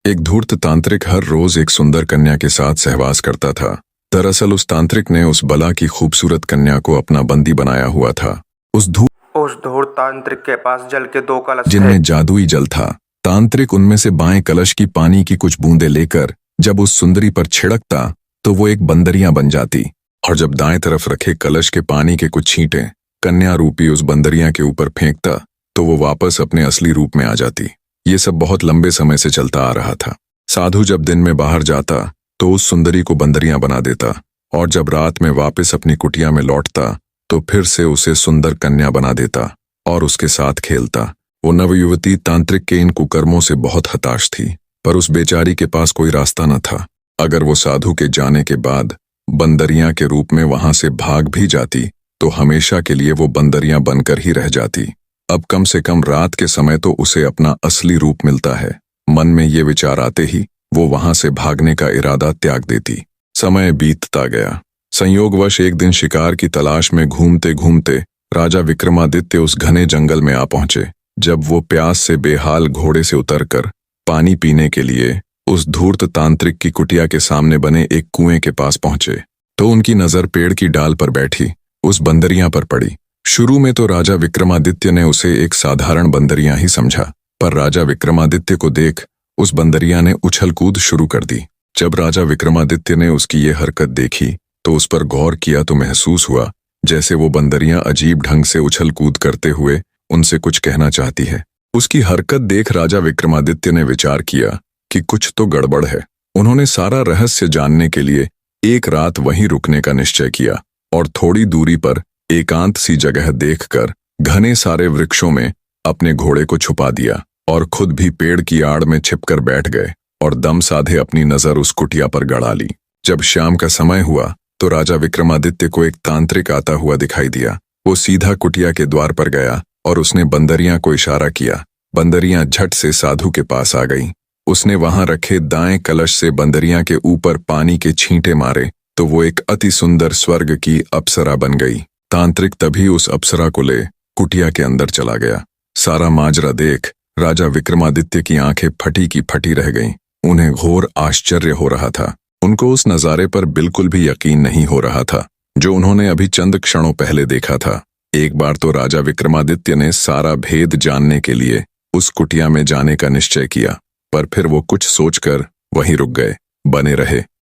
एक धूर्त तांत्रिक हर रोज एक सुंदर कन्या के साथ सहवास करता था। दरअसल उस तांत्रिक ने उस बला की खूबसूरत कन्या को अपना बंदी बनाया हुआ था। उस धूर्त तांत्रिक के पास जल के 2 कलश थे, जिनमें जादुई जल था। तांत्रिक उनमें से बाएं कलश की पानी की कुछ बूंदें लेकर जब उस सुंदरी पर छिड़कता तो वो एक बंदरिया बन जाती, और जब दाएं तरफ रखे कलश के पानी के कुछ छींटे कन्या रूपी उस बंदरिया के ऊपर फेंकता तो वो वापस अपने असली रूप में आ जाती। ये सब बहुत लंबे समय से चलता आ रहा था। साधु जब दिन में बाहर जाता तो उस सुंदरी को बंदरिया बना देता, और जब रात में वापस अपनी कुटिया में लौटता तो फिर से उसे सुंदर कन्या बना देता और उसके साथ खेलता। वो नवयुवती तांत्रिक के इन कुकर्मों से बहुत हताश थी, पर उस बेचारी के पास कोई रास्ता न था। अगर वो साधु के जाने के बाद बंदरिया के रूप में वहां से भाग भी जाती तो हमेशा के लिए वो बंदरिया बनकर ही रह जाती। अब कम से कम रात के समय तो उसे अपना असली रूप मिलता है। मन में ये विचार आते ही वो वहां से भागने का इरादा त्याग देती। समय बीतता गया। संयोगवश एक दिन शिकार की तलाश में घूमते घूमते राजा विक्रमादित्य उस घने जंगल में आ पहुंचे। जब वो प्यास से बेहाल घोड़े से उतरकर पानी पीने के लिए उस धूर्त तांत्रिक की कुटिया के सामने बने एक कुएं के पास पहुंचे तो उनकी नजर पेड़ की डाल पर बैठी उस बंदरिया पर पड़ी। शुरू में तो राजा विक्रमादित्य ने उसे एक साधारण बंदरिया ही समझा, पर राजा विक्रमादित्य को देख उस बंदरिया ने उछल कूद शुरू कर दी। जब राजा विक्रमादित्य ने उसकी ये हरकत देखी तो उस पर गौर किया तो महसूस हुआ जैसे वो बंदरिया अजीब ढंग से उछल कूद करते हुए उनसे कुछ कहना चाहती है। उसकी हरकत देख राजा विक्रमादित्य ने विचार किया कि कुछ तो गड़बड़ है। उन्होंने सारा रहस्य जानने के लिए एक रात वहीं रुकने का निश्चय किया और थोड़ी दूरी पर एकांत सी जगह देखकर घने सारे वृक्षों में अपने घोड़े को छुपा दिया और खुद भी पेड़ की आड़ में छिपकर बैठ गए और दम साधे अपनी नजर उस कुटिया पर गड़ा ली। जब शाम का समय हुआ तो राजा विक्रमादित्य को एक तांत्रिक आता हुआ दिखाई दिया। वो सीधा कुटिया के द्वार पर गया और उसने बंदरिया को इशारा किया। बंदरिया झट से साधु के पास आ गई। उसने वहां रखे दाएं कलश से बंदरिया के ऊपर पानी के छींटे मारे तो वो एक अति सुंदर स्वर्ग की अप्सरा बन गई। तांत्रिक तभी उस अप्सरा को ले कुटिया के अंदर चला गया। सारा माजरा देख राजा विक्रमादित्य की आंखें फटी की फटी रह गईं। उन्हें घोर आश्चर्य हो रहा था। उनको उस नजारे पर बिल्कुल भी यकीन नहीं हो रहा था जो उन्होंने अभी चंद क्षणों पहले देखा था। एक बार तो राजा विक्रमादित्य ने सारा भेद जानने के लिए उस कुटिया में जाने का निश्चय किया, पर फिर वो कुछ सोचकर वहीं रुक गए। बने रहे।